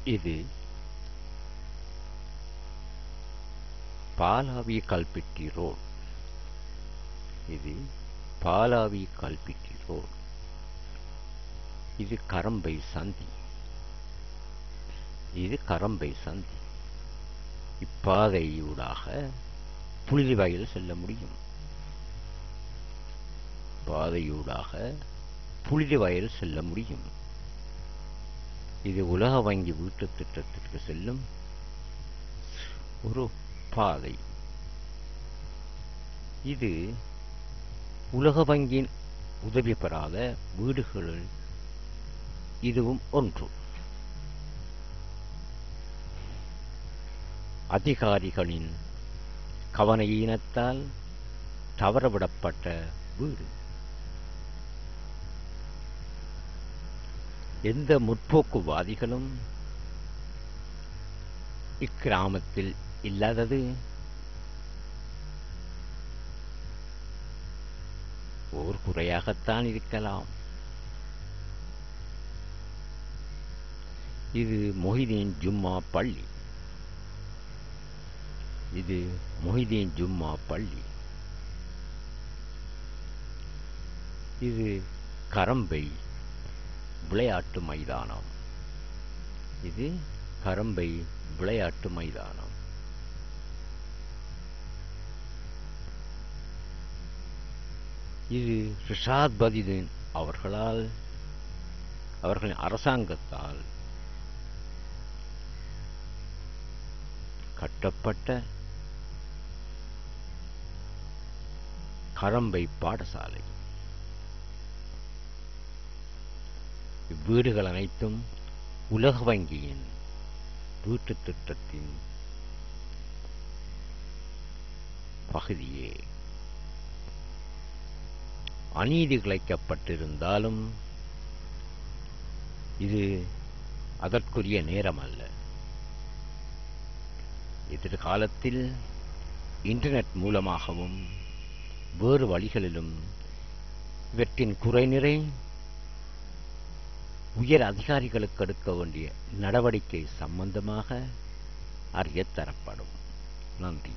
இது பாலாவி கல்பிட்டி ரோட். இது பாலாவி கல்பிட்டி ரோட். இது கரம்பை சந்தி. இது கரம்பை சந்தி. இப்பாதையூடாக புழுதிவயல் செல்ல முடியும். பாதையூடாக புழுதிவயல் செல்ல முடியும். இது உலக வங்கி வீட்டு திட்டத்திற்கு செல்லும் ஒரு பாதை. இது உலக வங்கியின் உதவி பெறாத வீடுகளில் இதுவும் ஒன்று. அதிகாரிகளின் கவனயீனத்தால் தவறவிடப்பட்ட வீடு. எந்த முற்போக்குவாதிகளும் இக்கிராமத்தில் இல்லாதது ஓர் குறையாகத்தான் இருக்கலாம். இது மொஹிதீன் ஜும்மா பள்ளி. இது மொஹிதீன் ஜும்மா பள்ளி. இது கரம்பை விளையாட்டு மைதானம். இது கரம்பை விளையாட்டு மைதானம். இது ரிஷாத் பதிதீன் அவர்களின் அரசாங்கத்தால் கட்டப்பட்ட கரம்பை பாடசாலை. இவ்வீடுகள் அனைத்தும் உலக வங்கியின் வீட்டு திட்டத்தின் பகுதியே. அநீதி இழைக்கப்பட்டிருந்தாலும் இது அதற்குரிய நேரம் அல்ல. எதிர்காலத்தில் இன்டர்நெட் மூலமாகவும் வேறு வழிகளிலும் இவற்றின் குறைநிறை உயர் அதிகாரிகளுக்கு எடுக்க வேண்டிய நடவடிக்கை சம்பந்தமாக அறியத் தரப்படும். நன்றி.